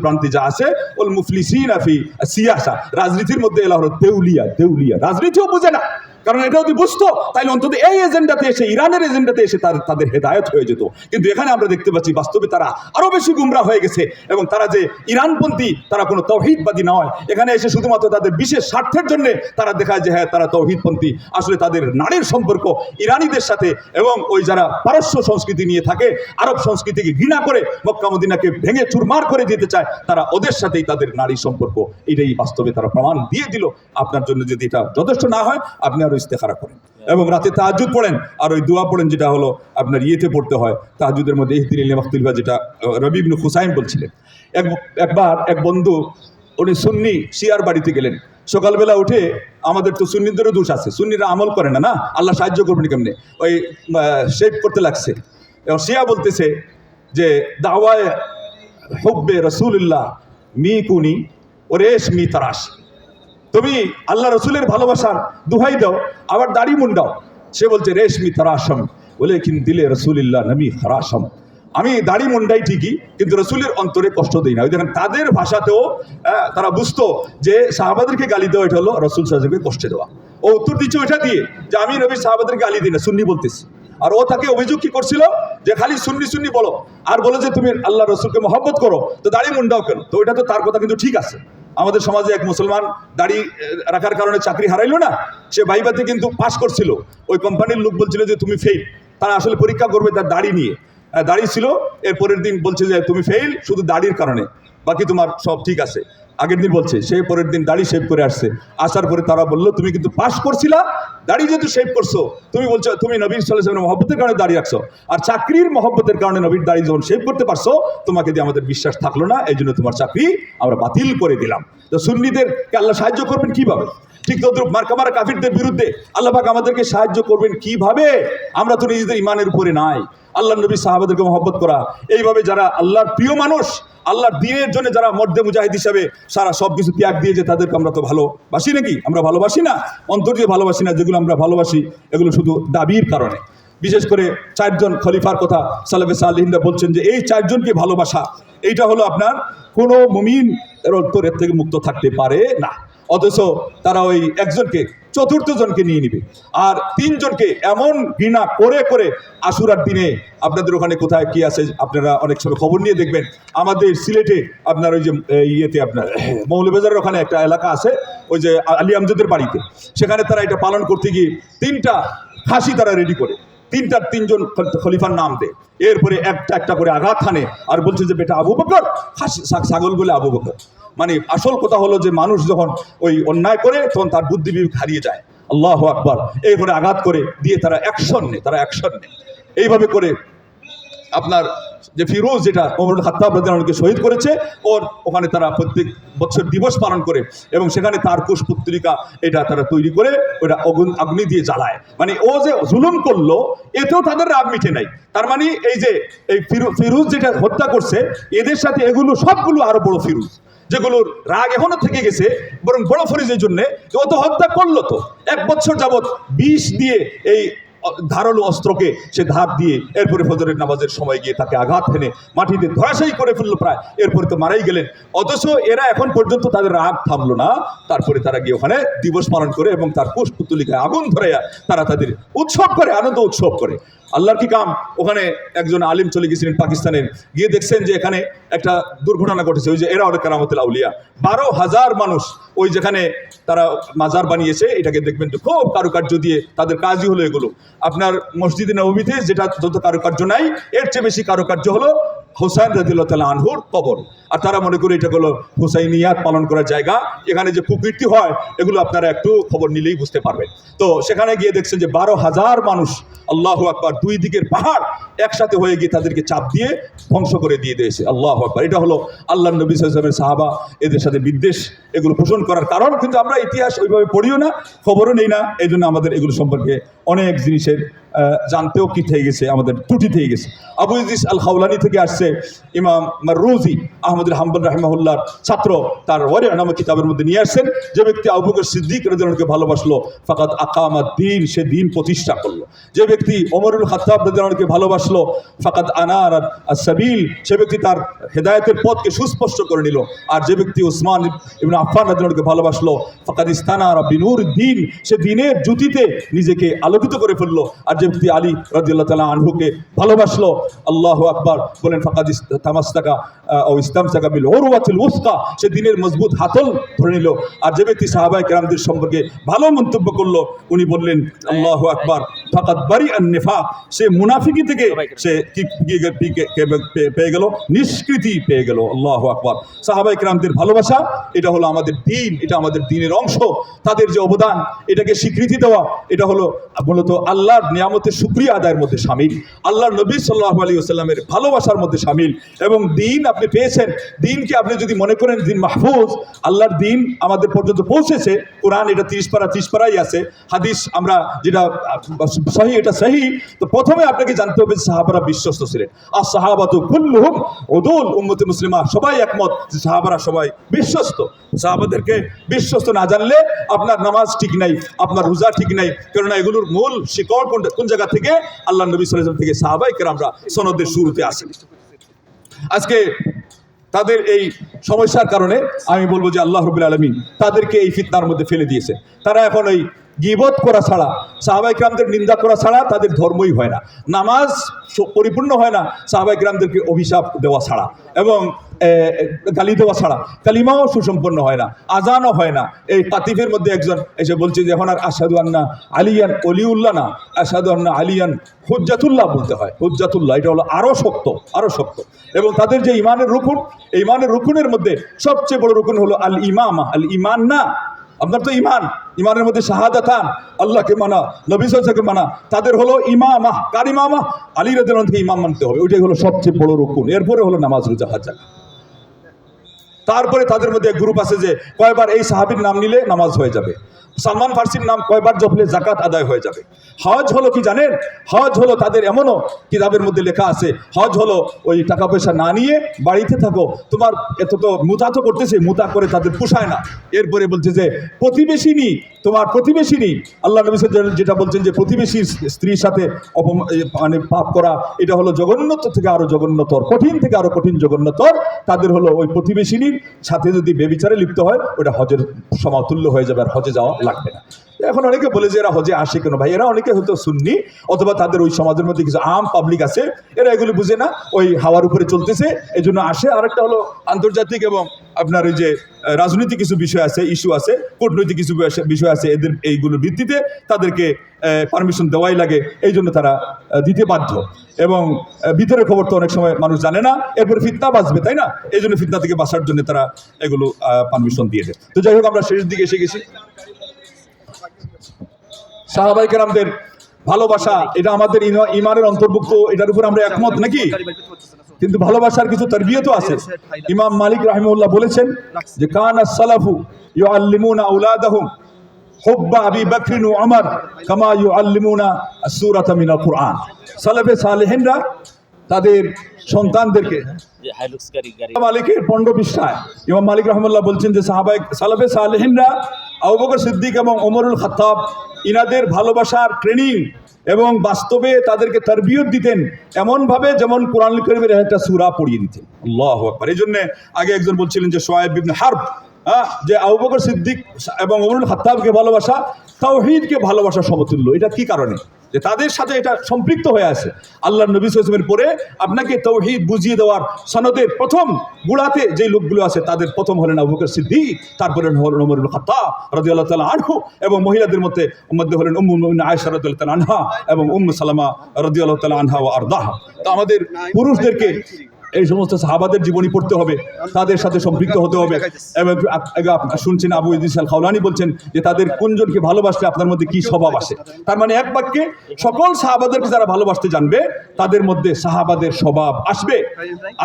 ভ্রান্তি যা আছে, ওল মুফলিসিনা ফি সিয়াসা, রাজনীতির মধ্যে এরা হলো দেউলিয়া। রাজনীতিও বুঝে না। কারণ এটা যদি বুঝতো তাহলে অন্তত এই এজেন্ডাতে এসে, ইরানের এজেন্ডাতে এসে তাদের হেদায়ত হয়ে যেত। কিন্তু এখানে আমরা দেখতে পাচ্ছি বাস্তবে তারা আরো বেশি গুমরা হয়ে গেছে। এবং তারা যে ইরানপন্থী, তারা কোনো তৌহিদবাদী নয়। এখানে এসে শুধুমাত্র তাদের বিশেষ স্বার্থের জন্য তারা দেখায় যে হ্যাঁ তারা তৌহিদপন্থী। আসলে তাদের নারীর সম্পর্ক ইরানিদের সাথে, এবং ওই যারা পারস্য সংস্কৃতি নিয়ে থাকে, আরব সংস্কৃতিকে ঘৃণা করে মক্কা মদিনাকে ভেঙে চুরমার করে দিতে চায়, তারা ওদের সাথেই তাদের নারী সম্পর্ক। এটাই বাস্তবে তারা প্রমাণ দিয়ে দিল। আপনার জন্য যদি এটা যথেষ্ট না হয়, আপনি আরো ইস্তেখারা করেন এবং রাতে তাহাজ্জুদ পড়েন, আর ওই দোয়া পড়েন যেটা হলো আপনার ইয়েতে পড়তে হয় তাহাজ্জুদের মধ্যে, ইহদিনিল মাখতুলফা, যেটা রবি ইবনে খুসাইম বলছিলেন। একবার এক বন্ধু, উনি সুন্নি, শিয়ার বাড়িতে গেলেন। সকালবেলা উঠে, আমাদের তো সুন্নিদেরও দোষ আছে, সুন্নিরা আমল করে না, আল্লাহ সাহায্য করবেন কেমনে, ওই শেভ করতে লাগছে। এবং শিয়া বলতেছে যে দাওয়ায়ে হুব্বে রাসূলুল্লাহ মি কুনি ওরেশ মি তারাশ, তুমি আল্লাহ রসুলের ভালোবাসার দোহাই দাও, আবার দাড়ি মুন্ডাও। সে বলছে রেশমি তারাসম বলে, কিন্তু দিলে রসুলিল্লাহ নবী হারাসম, আমি দাড়ি মুন্ডাই ঠিকই, কিন্তু রসুলের অন্তরে কষ্ট দিই না। ওই দেখেন তাদের ভাষাতেও তারা বুঝতো যে সাহাবাদেরকে গালি দেওয়া এটা হলো রসুল সাহেবকে কষ্ট দেওয়া। ও উত্তর দিচ্ছে ওইটা দিয়ে যে আমি নবী সাহাবাদেরকে গালি দিই না, সুন্নি বলতেছি। আর ও তাকে অভিযোগ কি করছিল যে খালি সুন্নি বলো, আর বলো যে তুমি আল্লাহ রসুলকে মহব্বত করো, তো দাড়ি মুন্ডাও কেন? তো ওইটা তো তার কথা কিন্তু ঠিক আছে। আমাদের সমাজে এক মুসলমান দাড়ি রাখার কারণে চাকরি হারাইলো না, সে ভাইবাতে কিন্তু পাশ করছিল। ওই কোম্পানির লোক বলছিল যে তুমি ফেল। তারা আসলে পরীক্ষা করবে তার দাড়ি নিয়ে, দাড়ি ছিল। এর পরের দিন বলছে যে তুমি ফেল শুধু দাড়ির কারণে, বাকি তোমার সব ঠিক আছে। আগের দিন বলছে, সেই পরের দিন দাড়ি শেভ করে আসছে। আসার পরে তারা বললো তুমি কিন্তু পাশ করছিলা, দাড়ি যেহেতু শেভ করছো, তুমি বলছো তুমি নবীর সাল্লাল্লাহু আলাইহি ওয়াসাল্লামের মহব্বতের কারণে দাড়ি রাখছো, আর চাকরির মহব্বতের কারণে নবীর দাড়ি যখন শেভ করতে পারছো, তোমাকে দিয়ে আমাদের বিশ্বাস থাকলো না, এই জন্য তোমার চাকরি আমরা বাতিল করে দিলাম। তো সুন্নিদেরকে আল্লাহ সাহায্য করবেন কিভাবে? ঠিক তদ্রুপ মার্কামারা কাফিরদের বিরুদ্ধে আল্লাহ পাক আমাদেরকে সাহায্য করবেন কিভাবে? আমরা তো নিজেদের ইমানের উপরে নাই। আল্লাহ নবী সাহাবাদেরকে মহব্বত করা, এইভাবে যারা আল্লাহর প্রিয় মানুষ, আল্লাহর দ্বীনের জন্য যারা মর্দে মুজাহিদ হিসাবে সারা সব কিছু ত্যাগ দিয়েছে, তাদেরকে আমরা তো ভালোবাসি নাকি? আমরা ভালোবাসি না, অন্তর দিয়ে ভালোবাসি না। যেগুলো আমরা ভালোবাসি এগুলো শুধু দাবির কারণে। বিশেষ করে 4 জন খলিফার কথা সালাফে সালেহিনরা বলছেন যে এই 4 জনকে ভালোবাসা, এইটা হলো আপনার কোনো মুমিন এর অন্তরের থেকে মুক্ত থাকতে পারে না। অথচ তারা ওই একজনকে চতুর্থ জনকে নিয়ে নিবে। আর 3 জনকে এমন ঘৃণা করে করে আশুরার দিনে, আপনাদের ওখানে কোথায় কি আছে আপনারা অনেক সময় খবর নিয়ে দেখবেন, আমাদের সিলেটে আপনার ওই যে ইয়েতে আপনার মৌলভীবাজারের ওখানে একটা এলাকা আছে, ওই যে আলী আমজাদের বাড়িতে, সেখানে তারা এটা পালন করতে গিয়ে 3টা ফাঁসি তারা রেডি করে 3 জন খলিফার নাম দেয়, এরপরে একটা একটা করে আঘাত হানে আর বলছে যে বেটা আবু বকর, ছাগল বলে আবু বকর। মানে আসল কথা হলো যে মানুষ যখন ওই অন্যায় করে তখন তার বুদ্ধি বিবেক হারিয়ে যায়। আল্লাহু আকবার। এরপরে আঘাত করে দিয়ে তারা অ্যাকশন নেয়, এইভাবে করে আপনার যে ফিরোজ, যেটা ওমর খাত্তাব রাদিয়াল্লাহু আনহুকে শহীদ করেছে, ওর ওখানে তারা প্রত্যেক বছর দিবস পালন করে এবং সেখানে তার কুশপুত্রিকা এটা তারা তৈরি করে ওটা অগ্নি দিয়ে জ্বালায়। মানে ও যে জুলুম করলো এতেও তাদের রাগ মিটে নাই। তার মানে এই যে এই ফিরোজ যেটা হত্যা করছে, এদের সাথে এগুলো সবগুলো আরো বড় ফিরোজ, যেগুলোর রাগ এখনো থেকে গেছে, বরং বড় ফরিজের জন্য ও তো হত্যা করলো। তো 1 বছর যাবৎ বিষ দিয়ে এই ধারালো অস্ত্রকে সে ধার দিয়ে এরপরে ফজরের নামাজের সময় গিয়ে তাকে আঘাত হেনে মাটিতে ধরাশায়ী করে ফেললো প্রায়, এরপরে তো মারাই গেলেন। অথচ এরা এখন পর্যন্ত তাদের রাগ থামলো না। তারপরে তারা গিয়ে ওখানে দিবস পালন করে এবং তার কুশপুত্তলিকায় আগুন ধরাইয়া তারা তাদের উৎসব করে, আনন্দ উৎসব করে। আল্লাহর কি কাম, ওখানে একজন আলিম চলে গেছিলেন পাকিস্তানের, গিয়ে দেখছেন যে এখানে একটা দুর্ঘটনা ঘটেছে। ওই যে এরা অনেক কারামতুল আউলিয়া, 12,000 মানুষ ওই যেখানে তারা মাজার বানিয়েছে, এটাকে দেখবেন যে খুব কারুকার্য দিয়ে তাদের কাজই হলো এগুলো। আপনার মসজিদে নববীতে যেটা যত কারুকার্য নাই, এর চেয়ে বেশি কারুকার্য হলো হুসাইন রাদিয়াল্লাহু তাআলা আনহুর কবর। আর তারা মনে করে এটা হলো হুসাইনিয়াত পালন করার জায়গা। এখানে যে কুকীর্তি হয় এগুলো আপনারা একটু খবর নিলেই বুঝতে পারবেন। তো সেখানে গিয়ে দেখছেন যে 12,000 মানুষ, আল্লাহু আকবার, 2 দিকের পাহাড় একসাথে হয়ে গিয়ে তাদেরকে চাপ দিয়ে ধ্বংস করে দিয়ে দিয়েছে। আল্লাহু আকবার। এটা হলো আল্লাহর নবী সাল্লাল্লাহু আলাইহি ওয়াসাল্লামের সাহাবা এদের সাথে বিদ্বেষ এগুলো পোষণ করার কারণ। কিন্তু আমরা ইতিহাস ওইভাবে পড়িও না, খবরও নেই না, এই জন্য আমাদের এগুলো সম্পর্কে অনেক জিনিসের জানতেও কি থেকে গেছে, আমাদের ত্রুটি থেকে গেছে। আবু ইদ্রিস আল খাওলানি থেকে আসছে, ইমাম মাররুজি আহমদুল হাম্বল রাহিমাহুল্লাহর ছাত্র, তার ওয়ারি' নামক কিতাবের মধ্যে নিয়ে আসছেন, যে ব্যক্তি আবু বকর সিদ্দিক রাদিয়াল্লাহু আনহুকে ভালোবাসলো ফাকাদ আকামাদ দ্বীন, সে দিন প্রতিষ্ঠা করলো। যে ব্যক্তি ওমরুল খাত্তাব রাদিয়াল্লাহু আনহুকে ভালোবাসলো ফাকাদ আনারাত আস-সাবিল, সে ব্যক্তি তার হেদায়েতের পথকে সুস্পষ্ট করে নিল। আর যে ব্যক্তি উসমান ইবনে আফফান রাদিয়াল্লাহু আনহুকে ভালোবাসলো ফাকাদ ইস্তানারা বিনুর দ্বীন, সে দ্বীনের জ্যোতিতে নিজেকে আলোকিত করে ফেললো। আর যে ব্যক্তি আলী রাদিয়াল্লাহু তাআলা আনহুকে ভালোবাসলো, আল্লাহু আকবার বলেন, ফাকাদ তামাসসাকা ও ইসতামসাকা বিল উরওয়াতিল উসকা, সে দ্বীনের মজবুত হাতল ধরে নিল। আর যে ব্যক্তি সাহাবায়ে কেরামদের সম্পর্কে ভালো মন্তব্য করলো, উনি বললেন আল্লাহু আকবার, ফাকাদ বারিআন নিফাক, সে মুনাফিকি থেকে সে পেয়ে গেল, নিষ্কৃতি পেয়ে গেল। আল্লাহু আকবার। সাহাবায়ে কেরামদের ভালোবাসা এটা হলো আমাদের দ্বীন, এটা আমাদের দ্বীনের অংশ। তাদের যে অবদান, এটাকে স্বীকৃতি দেওয়া, এটা হলো মূলত আল্লাহর নিয়ামতের শুকরিয়া আদায়ের মধ্যে শামিল, আল্লাহর নবী সাল্লাল্লাহু আলাইহি ওয়াসাল্লামের ভালোবাসার মধ্যে শামিল। এবং দ্বীন আপনি পেয়েছেন, দ্বীনকে আপনি যদি মনে করেন দ্বীন মাহফুজ, আল্লাহর দ্বীন আমাদের পর্যন্ত পৌঁছেছে, কোরআন এটা 30 পারাই আছে, হাদিস আমরা যেটা সহি এটা সহি। তো প্রথমে আপনাকে জানতে হবে সাহাবারা বিশ্বস্ত ছিলেন। আর সাহাবাতু কুল্লুহুম উদুল, উম্মতে মুসলিমা সবাই একমত যে সাহাবারা সবাই বিশ্বস্ত। সাহাবাদেরকে বিশ্বস্ত না জানলে আপনার নামাজ ঠিক নাই, আপনার রোজা ঠিক নাই, কেননা এগুলোর মূল শিকড় কোন জায়গা থেকে? আল্লাহ নবী সাল্লাল্লাহু আলাইহি ওয়াসাল্লাম থেকে সাহাবায়ে কেরামরা সনদের শুরুতে আসেন। আজকে তাদের এই সমস্যার কারণে আমি বলবো যে আল্লাহ রাব্বুল আলামিন তাদেরকে এই ফিতনার মধ্যে ফেলে দিয়েছেন। তারা এখন এই গীবত করা ছাড়া, সাহাবায়ে কেরামদের নিন্দা করা ছাড়া তাদের ধর্মই হয় না, নামাজ পরিপূর্ণ হয় না সাহাবায়ে কেরামদেরকে অভিশাপ দেওয়া ছাড়া, এবং গালি দেওয়া ছাড়া কালিমাও সুসম্পন্ন হয় না, আজানও হয় না। এই কাতিফের মধ্যে একজন এসে বলছে যে এখন আর আশহাদু আন্না আলিয়ান ওলিউল্লাহ না, আশহাদু আন্না আলিয়ান হুজ্জাতুল্লাহ বলতে হয়। হুজ্জাতুল্লাহ এটা হলো আরও শক্ত। এবং তাদের যে ইমানের রুকুন, এই ইমানের রুকুনের মধ্যে সবচেয়ে বড় রুকুন হলো আল ইমামা। আল ইমান না, আপনার তো ইমানের মধ্যে শাহাদাতান, আল্লাহকে মানা, নবী সাল্লাল্লাহু আলাইহি ওয়াসাল্লামকে মানা, তাদের হলো ইমামা। কার ইমামা? আলী রাদিয়াল্লাহু আনহুকে ইমাম মানতে হবে, ওইটাই হলো সবচেয়ে বড় রুকুন। এরপরে হলো নামাজ, রোজা, হজ, যাকাত। তারপরে তাদের মধ্যে এক গ্রুপ আছে যে কয়বার এই সাহাবীর নাম নিলে নামাজ হয়ে যাবে, সালমান ফার্সির নাম কয়বার জপলে জাকাত আদায় হয়ে যাবে। হজ হলো কি জানেন? হজ হলো তাদের এমনও কিতাবের মধ্যে লেখা আছে, হজ হলো ওই টাকা পয়সা না নিয়ে বাড়িতে থাকো, তোমার এত তো মুতা তো করতেছে, মুতা করে তাদের পোষায় না। এরপরে বলছে যে প্রতিবেশিনী, তোমার প্রতিবেশিনী, আল্লাহ নবী যেটা বলছেন যে প্রতিবেশীর স্ত্রীর সাথে মানে পাপ করা, এটা হলো জঘন্যতর থেকে আরো জঘন্যতর, কঠিন থেকে আরো কঠিন জঘন্যতর। তাদের হলো ওই প্রতিবেশিনীর সাথে যদি বেবিচারে লিপ্ত হয়, ওটা হজের সমতুল্য হয়ে যাবে, আর হজে যাওয়া লাগবে না। এখন অনেকে বলে যে এরা হজে আসে কেন ভাই, এরা অনেকে হয়তো সুন্নি অথবা তাদের ওই সমাজের মধ্যে কিছু আম পাবলিক আছে, এরা এগুলো বুঝে না, ওই হাওয়ার উপরে চলতেছে এই জন্য আসে। আরেকটা হলো আন্তর্জাতিক এবং আপনার ওই যে রাজনৈতিক কিছু বিষয় আছে, ইস্যু আছে, কূটনৈতিক কিছু বিষয় আছে, এদের এইগুলোর ভিত্তিতে তাদেরকে পারমিশন দেওয়াই লাগে, এই জন্য তারা দিতে বাধ্য। এবং ভিতরের খবর তো অনেক সময় মানুষ জানে না, এরপরে ফিতনা বাঁচবে, তাই না? এই জন্য ফিতনা থেকে বাঁচার জন্য তারা এগুলো পারমিশন দিয়ে দেয়। তো যাই হোক, আমরা শেষের দিকে এসে গেছি। সাহাবায়ে কেরামদের ভালোবাসা এটা আমাদের ইমানের অন্তর্ভুক্ত, এটার উপর আমরা একমত নাকি? কিন্তু ভালোবাসার কিছু তারবিয়তও আছে। ইমাম মালিক রাহিমাহুল্লাহ বলেছেন যে কানা সালাফু ইউআল্লিমুনা আওলাদাহুম হুব্বা আবি বকর ওয়া উমর কামা ইউআল্লিমুনা সূরাতা মিনাল কুরআন। সালাফে সালেহিনরা তাদের সন্তানদেরকে মালিকের 15 পৃষ্ঠায় ইমাম মালিক রাহিমাহুল্লাহ বলছেন যে সালাফে সালেহিনরা আবু বকর সিদ্দিক এবং ওমরুল খাত্তাব ইনাদের ভালোবাসার ট্রেনিং এবং বাস্তবে তাদেরকে তারবিয়ত দিতেন এমনভাবে যেমন কোরআনুল কারীমের একটা সূরা পড়িয়ে দিতেন। আল্লাহু আকবার। এই জন্য আগে একজন বলছিলেন যে শুআয়ব ইবনে হারব, যে আবু বকর সিদ্দিক এবং ওমরুল খাত্তাবকে ভালোবাসা তাওহীদকে ভালোবাসা সমতুল্য। এটা কি কারণে? যে তাদের সাথে এটা সম্পৃক্ত হয়ে আছে। আল্লাহর নবী সাল্লাল্লাহু আলাইহি ওয়াসাল্লামের পরে আপনাকে তাওহীদ বুঝিয়ে দেওয়ার সনদের প্রথম গুড়াতে যে লোকগুলো আছে তাদের প্রথম হলেন আবু বকর সিদ্দিক, তারপরে হলেন ওমরুল খাত্তাব রাদিয়াল্লাহু তাআলা আনহু, এবং মহিলাদের মধ্যে হলেন উম্মুল মুমিনিন আয়েশা রাদিয়াল্লাহু তাআলা আনহা এবং উম্মু সালামা রাদিয়াল্লাহু তাআলা আনহা ওয়া আরদাহা। তো আমাদের পুরুষদেরকে এই সমস্ত সাহাবাদের জীবনী পড়তে হবে, তাদের সাথে সম্পৃক্ত হতে হবে। এবং শুনছেন আবু ইদ্রিস আল খাওলানি বলছেন যে তাদের কোনজনকে ভালোবাসলে আপনার মধ্যে কি স্বভাব আসে। তার মানে এক বাক্যে সকল সাহাবাদেরকে যারা ভালোবাসতে জানবে তাদের মধ্যে সাহাবাদের স্বভাব আসবে।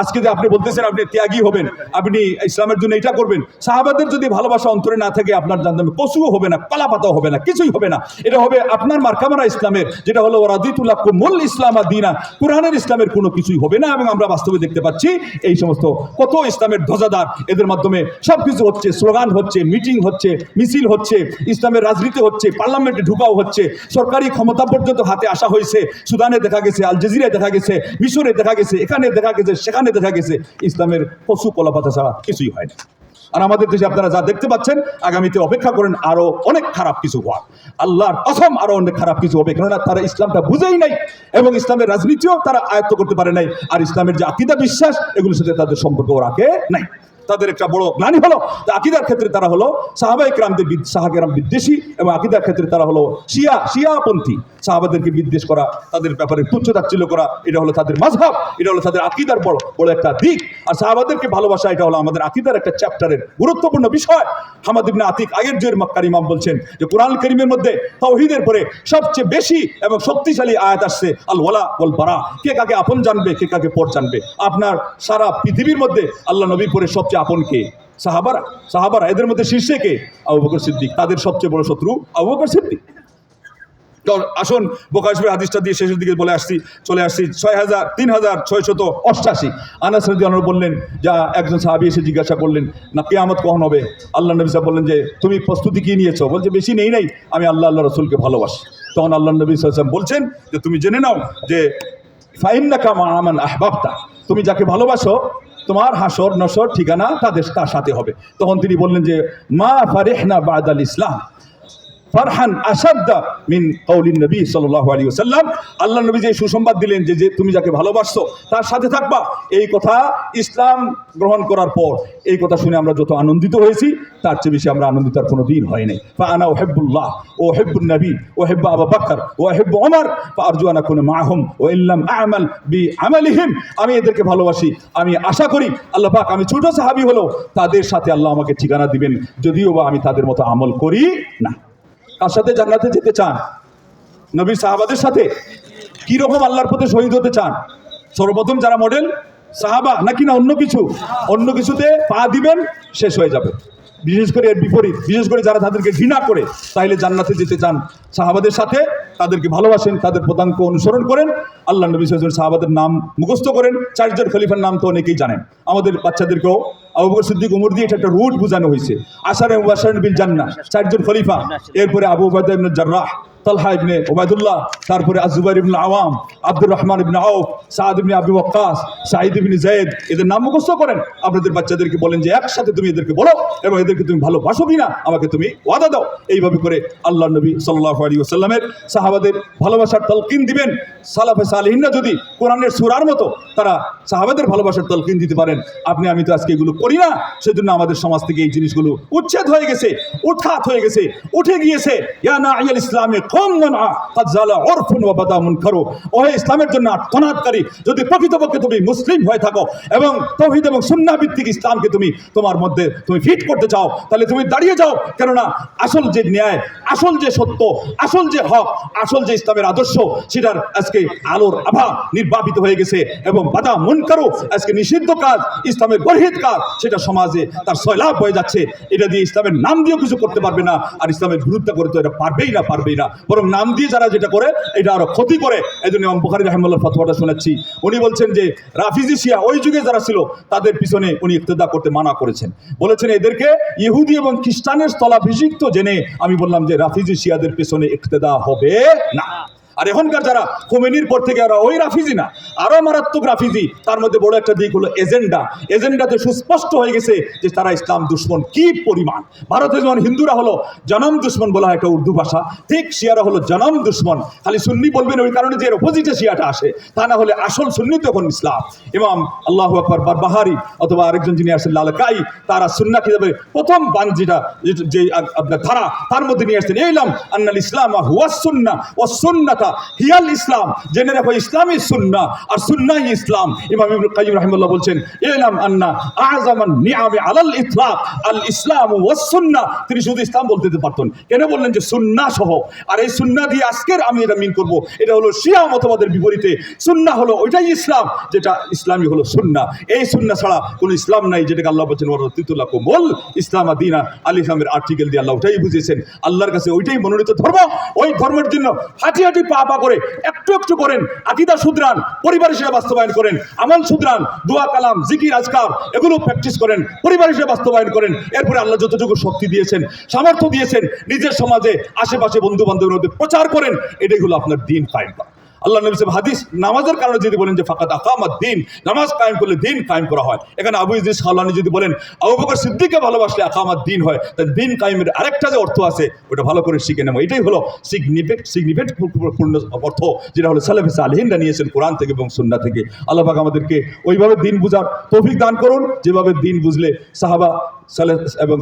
আজকে যে আপনি বলতেছেন আপনি ত্যাগী হবেন, আপনি ইসলামের জন্য এটা করবেন, সাহাবাদের যদি ভালোবাসা অন্তরে না থাকে আপনার জানতে কচুও হবে না, কলা পাতাও হবে না, কিছুই হবে না। এটা হবে আপনার মার্কামারা ইসলামের, যেটা হলো রাদিতু লাকুমুল ইসলামা দীনা, কোরআনের ইসলামের কোনো কিছুই হবে না। এবং আমরা বাস্তবে দেখতে পাচ্ছি এই সমস্ত কত ইসলামের ধ্বজাদার, এদের মাধ্যমে সবকিছু হচ্ছে, স্লোগান হচ্ছে, মিটিং হচ্ছে, মিছিল হচ্ছে, ইসলামের রাজনীতি হচ্ছে, পার্লামেন্টে ঢুকাও হচ্ছে, সরকারি ক্ষমতা পর্যন্ত হাতে আসা হয়েছে। সুদানে দেখা গেছে, আল জাজিরায় দেখা গেছে, মিশরে দেখা গেছে, এখানে দেখা গেছে, সেখানে দেখা গেছে, ইসলামের পশু কলাপাতা ছাড়া কিছুই হয় না। আর আমাদের দেশে আপনারা যা দেখতে পাচ্ছেন, আগামীতে অপেক্ষা করেন আরো অনেক খারাপ কিছু হওয়ার। আল্লাহর কসম আরো অনেক খারাপ কিছু হবে, কেননা তারা ইসলামটা বুঝেই নাই এবং ইসলামের রাজনীতিও তারা আয়ত্ত করতে পারে নাই, আর ইসলামের যে আকীদা বিশ্বাস এগুলোর সাথে তাদের সম্পর্ক রাখে নাই। তাদের একটা বড় গ্লানি হলো যে আকীদার ক্ষেত্রে তারা হলো সাহাবায়ে কেরামদের সাহাবায়ে বিদ্বেষী, এবং আকীদার ক্ষেত্রে তারা হলো শিয়াপন্থী। সাহাবাদেরকে বিদ্বেষ করা, তাদের ব্যাপারে তুচ্ছ-তাচ্ছিল্য করা, এটা হলো তাদের মাযহাব, এটা হলো তাদের আকীদার বড় বড় একটা দিক। আর সাহাবাদেরকে ভালোবাসা এটা হলো আমাদের আকীদার একটা চ্যাপ্টারের গুরুত্বপূর্ণ বিষয়। হামাদ ইবনে আতিক আগের জয়ের মক্কার ইমাম বলছেন যে কোরআন কারীমের মধ্যে তাওহীদের পরে সবচেয়ে বেশি এবং শক্তিশালী আয়াত আসছে আল ওয়ালা ওয়াল বারা। কে কাকে আপন জানবে, কে কাকে পর জানবে। আপনার সারা পৃথিবীর মধ্যে আল্লাহ নবীর পরে সবচেয়ে আপন কে? সাহাবারা। এদের মধ্যে শীর্ষে কে? আবু বকর সিদ্দিক। তাদের সবচেয়ে বড় শত্রু আবু বকর সিদ্দিক। আসুন বুখারী শরীফের হাদিসটা দিয়ে শেষের দিকে চলে আসছি 3688। আনাস রাদিয়াল্লাহু আনহু বললেন, যা একজন সাহাবী এসে জিজ্ঞাসা করলেন না কিয়ামত কখন হবে। আল্লাহ নবী সাল্লাল্লাহু আলাইহি ওয়াসাল্লাম বললেন যে তুমি প্রস্তুতি কি নিয়েছো? বলছে বেশি নেই নাই, আমি আল্লাহ রাসূলকে ভালোবাসি। তখন আল্লাহ নবী সাল্লাল্লাহু আলাইহি ওয়াসাল্লাম বলছেন যে তুমি জেনে নাও যে ফাইন্নাকা মা মান আহবাবতা, তুমি যাকে ভালোবাসো তোমার হাসর নসর ঠিকানা তার সাথে হবে। তখন তিনি বললেন যে মা ফারিহনা বাদাল ইসলাম ফারহান আসাদ্দা মিন কাউলিন নবী সাল্লাল্লাহু আলাইহি ওয়াসাল্লাম। আল্লাহ নবী যে সুসংবাদ দিলেন যে তুমি যাকে ভালোবাসছো তার সাথে থাকবা, এই কথা ইসলাম গ্রহণ করার পর এই কথা শুনে আমরা যত আনন্দিত হয়েছি তার চেয়ে বেশি আমরা আনন্দিত আর কোনো দিন হয় নাই। ফাআনা উহিব্বুল্লাহ ওয়া উহিব্বুন নবী ওয়া উহিব্বু আবু বকর ওয়া উহিব্বু ওমর ফাআরজু আন আকুনা মাআহুম ওয়া ইল্লাম আ'মাল বিআমালিহিম। আমি এদেরকে ভালোবাসি, আমি আশা করি আল্লাহ পাক আমি ছোট সাহাবী হলেও তাদের সাথে আল্লাহ আমাকে ঠিকানা দিবেন, যদিও বা আমি তাদের মতো আমল করি না। কার সাথে জান্নাতে যেতে চান? নবীর সাহাবাদের সাথে। কি রকম আল্লাহর পথে শহীদ হতে চান? সর্বপ্রথম যারা মডেল সাহাবা, নাকি না অন্য কিছু? অন্য কিছুতে পা দিবেন শেষ হয়ে যাবে। বিশেষ করে এর বিপরীত, বিশেষ করে যারা তাদেরকে ঘৃণা করে, তাইলে জান্নাতে যেতে চান সাহাবাদের সাথে, তাদেরকে ভালোবাসেন, তাদের পদাঙ্ক অনুসরণ করেন। আল্লাহ নবী সাল্লাল্লাহু আলাইহি ওয়াসাল্লাম সাহাবাদের নাম মুখস্থ করেন। 4 জন খলিফার নাম তো অনেকেই জানেন, আমাদের বাচ্চাদেরকেও আবু বকর সিদ্দিক ওমর দিয়ে এটা একটা রুট বোঝানো হয়েছে। আশারে মুবাশশিরিন বিল জান্নাহ 4 জন খলিফা, এরপরে আবু উবাইদা ইবনে জাররাহ, তালহা ইবনে উবাইদুল্লাহ, তারপরে আয-যুবাইর ইবনে আওয়াম, আব্দুর রহমান ইবনে আউফ, সাদ ইবনে আবি ওয়াক্কাস, সাঈদ ইবনে যায়েদ। এদের নাম মুখস্থ করেন। আপনাদের বাচ্চাদেরকে বলেন যে একসাথে তুমি এদেরকে বলো এবং এদেরকে তুমি ভালোবাসো কিনা আমাকে তুমি ওয়াদা দাও। এইভাবে করে আল্লাহ নবী সাল্লাল্লাহু আলাইহি ওয়াসাল্লামের সাহাবাদের ভালোবাসার তালকিন দিবেন। সালাফে সালেহিনরা যদি কোরআনের সূরার মতো তারা সাহাবাদের ভালোবাসার তালকিন দিতে পারেন, আপনি আমি তো আজকে এগুলো করি না, সেজন্য আমাদের সমাজ থেকে এই জিনিসগুলো উচ্ছেদ হয়ে গেছে, উৎখাত হয়ে গেছে, উঠে গিয়েছে। ইয়া নাইয়াল ইসলামে কম মানা কাদ জালা উরফুন ওয়া বাদা মুনকারু। ওহে ইসলামের জন্য আত্মনাদকারী, যদি প্রকৃতপক্ষে তুমি মুসলিম হয়ে থাকো এবং তাওহীদ এবং সুন্নাহ ভিত্তিক ইসলামকে তুমি তোমার মধ্যে তুমি ফিট করতে চাও, তাহলে তুমি দাঁড়িয়ে যাও। কেননা আসল যে ন্যায়, আসল যে সত্য, আসল যে হক, আসল যে ইসলামের আদর্শ, সেটার আজকে আলোর আভা নির্বাপিত হয়ে গেছে এবং বাদা মুনকারু আজকে নিষিদ্ধ কাজ, ইসলামের গর্হিত কাজ, সেটা সমাজে তার সয়লাভ হয়ে যাচ্ছে। এটা দিয়ে ইসলামের নাম দিয়েও কিছু করতে পারবে না, আর ইসলামের বিরুদ্ধে করে তো এটা পারবেই না। বরং নাম দিয়ে যারা যেটা করে এটা আরো ক্ষতি করে। এই জন্য ইমাম বুখারী রাহিমাহুল্লাহর ফতোয়াটা শোনাচ্ছি। উনি বলছেন যে রাফিজি শিয়া ওই যুগে যারা ছিল তাদের পিছনে উনি ইক্তেদা করতে মানা করেছেন। বলেছেন এদেরকে ইহুদি এবং খ্রিস্টানের স্থলাভিষিক্ত জেনে আমি বললাম যে রাফিজি শিয়াদের পিছনে ইক্তেদা হবে না। আর এখনকার যারা খোমেনির পর থেকে ওরা ওই রাফিজি না, আরো মারাত্মক রাফিজি। তার মধ্যে বড় একটা দিক হলো এজেন্ডাতে সুস্পষ্ট হয়ে গেছে যে তারা ইসলাম দুশ্মন কি পরিমাণ। ভারতে যেমন হিন্দুরা হলো জনম দুশ্মন বলা হয় একটা উর্দু ভাষা, ঠিক শিয়ারা হলো জনম দুশ্মন। খালি সুন্নি বলবেন ওই কারণে যে এর অপোজিটে শিয়াটা আসে, তা না হলে আসল সুন্নি তখন ইসলাম। ইমাম আল্লাহু আকবার বারবাহারি অথবা আরেকজন যিনি আসেন লালকাই, তারা সুন্নাহ কিতাবের প্রথম বান যেটা যে আপনার ধারা তার মধ্যে নিয়ে আসছেন ইলাম আন্নাল ইসলাম হুয়াস সুন্নাহ ওয়াস সুন্নাতা হিয়াল ইসলাম। জেনে রাখো ইসলামই সুন্নাহ আর সুন্নাহই ইসলাম। ইমাম ইবনে কাইয়্যিম রাহিমাহুল্লাহ বলছেন ইলাম আন্না আযমান নিআমি আলাল ইতলাক আল ইসলাম ওয়াস সুন্নাহ। তিনি শুধু ইসলাম বলতে পারতেন, কেন বললেন যে সুন্নাহ সহ। আর এই সুন্নাহ দিয়ে আজকের আমি এটা মিন করব, এটা হলো শিয়া মতবাদের বিপরীতে। সুন্নাহ হলো ওইটাই ইসলাম, যেটা ইসলামই হলো সুন্নাহ। এই সুন্নাহ ছাড়া কোনো ইসলাম নাই, যেটাকে আল্লাহ বলছেন ওয়ারাতিতুল্লাকুম বল ইসলাম আদিনা। আল ইসলামের আর্টিকেল দিয়ে আল্লাহ ওইটাই বুঝিয়েছেন। আল্লাহর কাছে ওইটাই মনোনীত ধর্ম। ওই ধর্মের জন্য হাঁটি হাঁটি পা করে একটু করেন, আকীদা শুধরান, পরিবার হিসেবে বাস্তবায়ন করেন, আমল শুধরান, দোয়া কালাম জিকির আজকার এগুলো প্র্যাকটিস করেন, পরিবার হিসেবে বাস্তবায়ন করেন। এরপরে আল্লাহ যতটুকু শক্তি দিয়েছেন, সামর্থ্য দিয়েছেন, নিজের সমাজে আশেপাশে বন্ধু বান্ধবের মধ্যে প্রচার করেন। এটাই হলো আপনার দিন কায়েম করা। আল্লাহ নবী সাহেব হাদিস নামাজের কারণে যদি বলেন যে ফাকাদ আকামাদ দ্বীন, নামাজ কায়েম করলে দিন কায়েম করা হয়। এখানে আবু ইদ্রিস খাওলানি যদি বলেন আবু বকর সিদ্দিককে ভালোবাসলে আকামাদ দ্বীন হয়, তাহলে দিন কায়েমের আরেকটা যে অর্থ আছে ওটা ভালো করে শিখে নেব। এটাই হলো সিগনিফিকেন্ট পূর্ণ অর্থ, যেটা হলো সালেফে সালেহিনরা নিয়েছেন কোরআন থেকে এবং সুন্নাহ থেকে। আল্লাহ পাক আমাদেরকে ওইভাবে দিন বুঝার তৌফিক দান করুন, যেভাবে দিন বুঝলে সাহাবা সালেফ এবং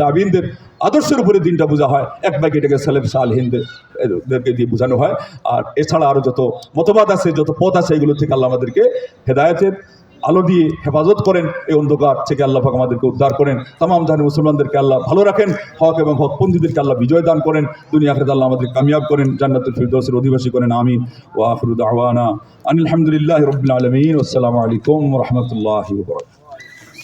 তাবিনদের আদর্শের উপরে দিনটা বোঝা হয়। এক বাক্যে এটাকে সালেফ সালেহিনদেরকে দিয়ে বোঝানো হয়। আর এছাড়া আরও যত মতবাদ আছে, যত পথ আছে, এগুলো থেকে আল্লাহ আমাদেরকে হেদায়েতের আলো দিয়ে হেফাজত করেন। এই অন্ধকার থেকে আল্লাহ পাক আমাদেরকে উদ্ধার করেন। তামাম জাহানের মুসলমানদেরকে আল্লাহ ভালো রাখেন, হক এবং হকপন্থীদেরকে আল্লাহ বিজয় দান করেন, দুনিয়া আখিরাতে আল্লাহ আমাদের কামিয়াব করেন, জান্নাতুল ফিরদৌসের অধিবাসী করেন। আমিন। ওয়া আখিরু দাওয়ানা আনিল হামদুলিল্লাহি রাব্বিল আলামিন। আসসালামু আলাইকুম ওয়া রাহমাতুল্লাহি ওয়া বারাকাতুহু।